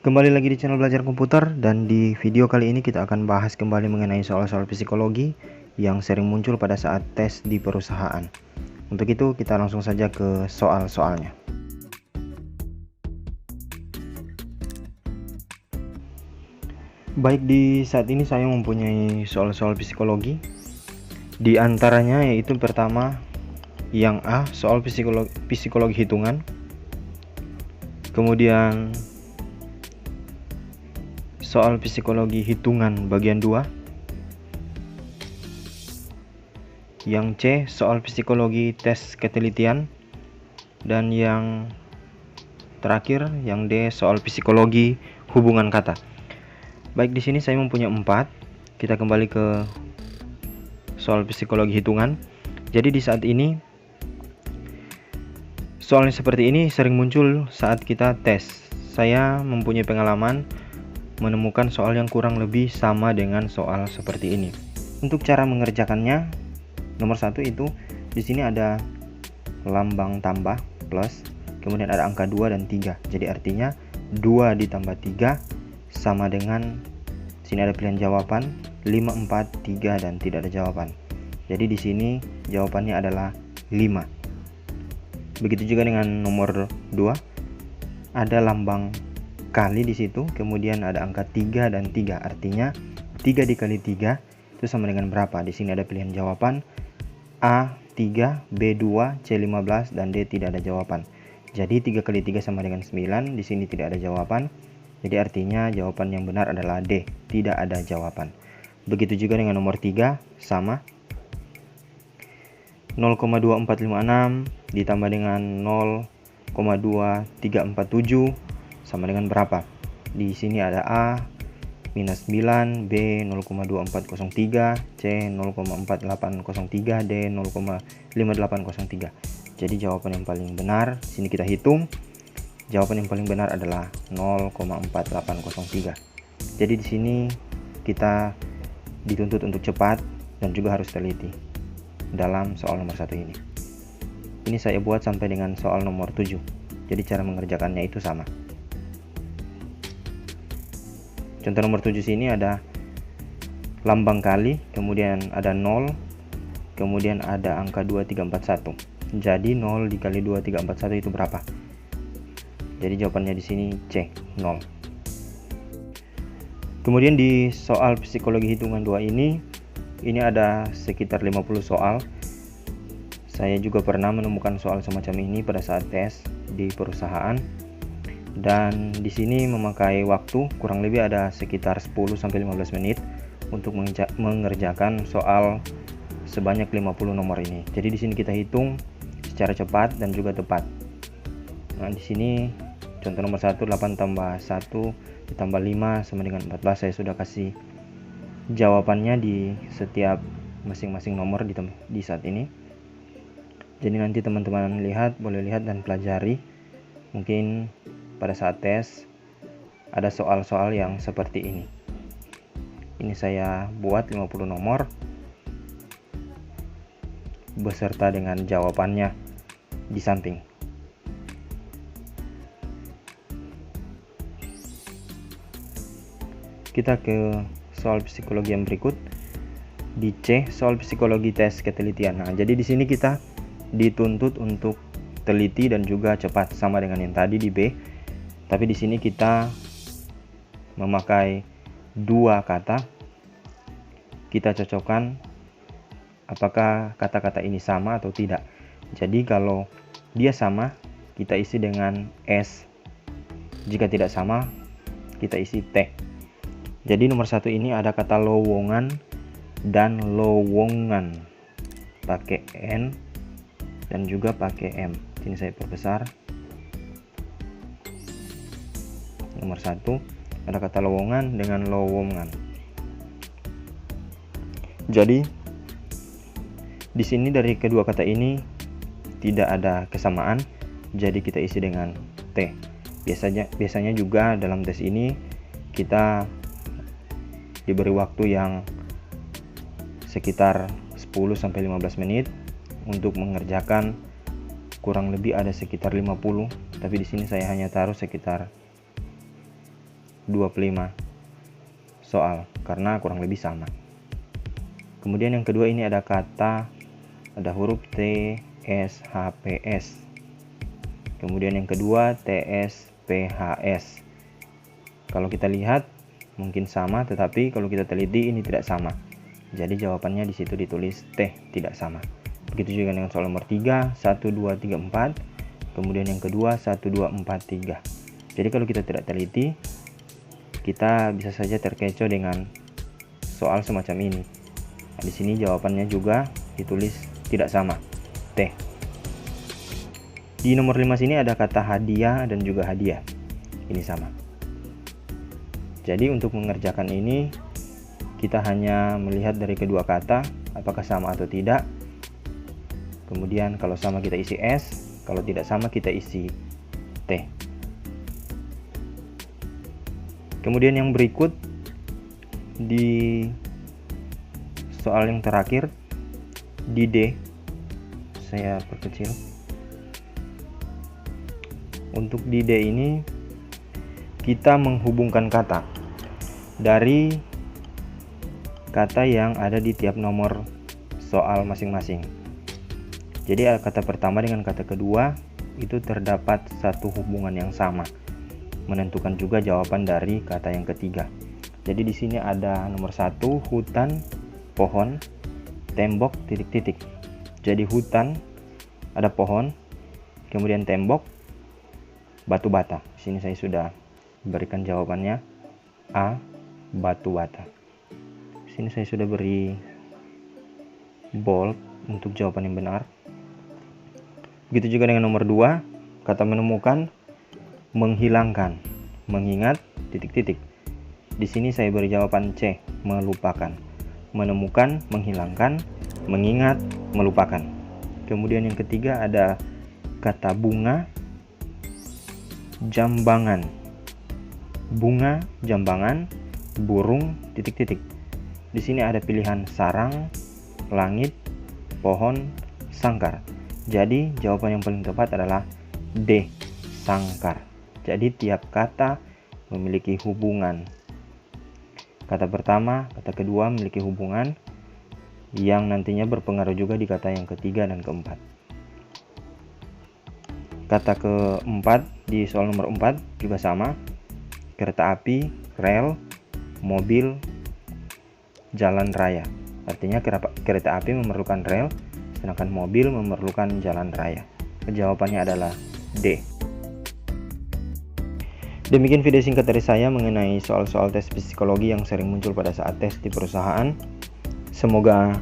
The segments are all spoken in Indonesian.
Kembali lagi di channel Belajar Komputer, dan di video kali ini kita akan bahas kembali mengenai soal-soal psikologi yang sering muncul pada saat tes di perusahaan. Untuk itu kita langsung saja ke soal-soalnya. Baik, di saat ini saya mempunyai soal-soal psikologi. Di antaranya yaitu pertama yang A, soal psikologi hitungan. Kemudian soal psikologi hitungan bagian 2. Yang C, soal psikologi tes ketelitian. Dan yang terakhir, yang D, soal psikologi hubungan kata. Baik, di sini saya mempunyai 4. Kita kembali ke soal psikologi hitungan. Jadi di saat ini soalnya seperti ini sering muncul saat kita tes. Saya mempunyai pengalaman menemukan soal yang kurang lebih sama dengan soal seperti ini. Untuk cara mengerjakannya, nomor 1 itu di sini ada lambang tambah plus, kemudian ada angka 2 dan 3. Jadi artinya 2 ditambah 3 sama dengan, sini ada pilihan jawaban 5, 4, 3 dan tidak ada jawaban. Jadi di sini jawabannya adalah 5. Begitu juga dengan nomor 2, ada lambang kali di situ, kemudian ada angka 3 dan 3. Artinya 3 dikali 3 itu sama dengan berapa? Di sini ada pilihan jawaban A 3, B 2, C 15 dan D tidak ada jawaban. Jadi 3 kali 3 sama dengan 9. Di sini tidak ada jawaban. Jadi artinya jawaban yang benar adalah D, tidak ada jawaban. Begitu juga dengan nomor 3, sama 0,2456 ditambah dengan 0,2347 sama dengan berapa? Di sini ada A minus 9, B 0,2403, C 0,4803, D 0,5803. Jadi jawaban yang paling benar, sini kita hitung, jawaban yang paling benar adalah 0,4803. Jadi di sini kita dituntut untuk cepat dan juga harus teliti dalam soal nomor 1 ini. Ini saya buat sampai dengan soal nomor 7. Jadi cara mengerjakannya itu sama. Contoh nomor 7 sini ada lambang kali, kemudian ada 0, kemudian ada angka 2341. Jadi 0 dikali 2341 itu berapa? Jadi jawabannya di sini C, 0. Kemudian di soal psikologi hitungan 2 ini ada sekitar 50 soal. Saya juga pernah menemukan soal semacam ini pada saat tes di perusahaan. Dan di sini memakai waktu kurang lebih ada sekitar 10-15 menit untuk mengerjakan soal sebanyak 50 nomor ini. Jadi di sini kita hitung secara cepat dan juga tepat. Nah, di sini contoh nomor 1, 8 tambah 1 ditambah 5 sama dengan 14. Saya sudah kasih jawabannya di setiap masing-masing nomor di saat ini. Jadi nanti teman-teman boleh lihat dan pelajari. Mungkin pada saat tes ada soal-soal yang seperti ini. Ini saya buat 50 nomor beserta dengan jawabannya di samping. Kita ke soal psikologi yang berikut. Di C, soal psikologi tes ketelitian. Nah, jadi di sini kita dituntut untuk teliti dan juga cepat sama dengan yang tadi di B. Tapi di sini kita memakai 2 kata. Kita cocokkan apakah kata-kata ini sama atau tidak. Jadi kalau dia sama, kita isi dengan S. Jika tidak sama, kita isi T. Jadi nomor 1 ini ada kata lowongan dan lowongan. Pakai N dan juga pakai M. Ini saya perbesar. Nomor 1 ada kata lowongan dengan lowongan. Jadi di sini dari kedua kata ini tidak ada kesamaan, jadi kita isi dengan T. Biasanya juga dalam tes ini kita diberi waktu yang sekitar 10-15 menit untuk mengerjakan. Kurang lebih ada sekitar 50, tapi di sini saya hanya taruh sekitar 25 soal karena kurang lebih sama. Kemudian yang kedua ini ada kata, ada huruf T, S, H, P, S. Kemudian yang kedua TS, PHS. Kalau kita lihat mungkin sama, tetapi kalau kita teliti ini tidak sama. Jadi jawabannya di situ ditulis T, tidak sama. Begitu juga dengan soal nomor 3, 1, 2, 3, 4. Kemudian yang kedua 1, 2, 4, 3. Jadi kalau kita tidak teliti, kita bisa saja terkecoh dengan soal semacam ini. Nah, di sini jawabannya juga ditulis tidak sama, T. Di nomor 5 sini ada kata hadiah dan juga hadiah. Ini sama. Jadi untuk mengerjakan ini, kita hanya melihat dari kedua kata, apakah sama atau tidak. Kemudian kalau sama kita isi S, kalau tidak sama kita isi T. Kemudian yang berikut di soal yang terakhir di D, saya perkecil. Untuk di D ini kita menghubungkan kata dari kata yang ada di tiap nomor soal masing-masing. Jadi kata pertama dengan kata kedua itu terdapat satu hubungan yang sama, menentukan juga jawaban dari kata yang ketiga. Jadi di sini ada nomor 1 hutan, pohon, tembok, titik-titik. Jadi hutan ada pohon, kemudian tembok, batu bata. Di sini saya sudah berikan jawabannya A, batu bata. Di sini saya sudah beri bold untuk jawaban yang benar. Begitu juga dengan nomor 2, kata menemukan, menghilangkan, mengingat, titik-titik. Di sini saya beri jawaban C, melupakan. Menemukan, menghilangkan, mengingat, melupakan. Kemudian yang ketiga ada kata bunga, jambangan. Bunga, jambangan, burung, titik-titik. Di sini ada pilihan sarang, langit, pohon, sangkar. Jadi jawaban yang paling tepat adalah D, sangkar. Jadi tiap kata memiliki hubungan. Kata pertama, kata kedua memiliki hubungan yang nantinya berpengaruh juga di kata yang ketiga dan keempat. Kata keempat di soal nomor 4 juga sama. Kereta api, rel, mobil, jalan raya. Artinya kereta api memerlukan rel, sedangkan mobil memerlukan jalan raya. Jawabannya adalah D. Demikian video singkat dari saya mengenai soal-soal tes psikologi yang sering muncul pada saat tes di perusahaan. Semoga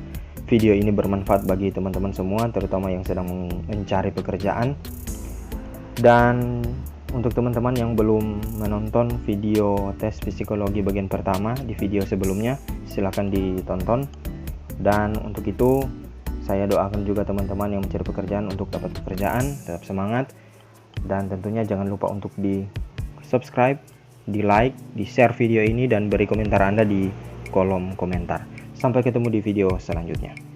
video ini bermanfaat bagi teman-teman semua, terutama yang sedang mencari pekerjaan. Dan untuk teman-teman yang belum menonton video tes psikologi bagian pertama di video sebelumnya, silahkan ditonton. Dan untuk itu saya doakan juga teman-teman yang mencari pekerjaan untuk dapat pekerjaan, tetap semangat. Dan tentunya jangan lupa untuk di subscribe, di like, di share video ini, dan beri komentar Anda di kolom komentar. Sampai ketemu di video selanjutnya.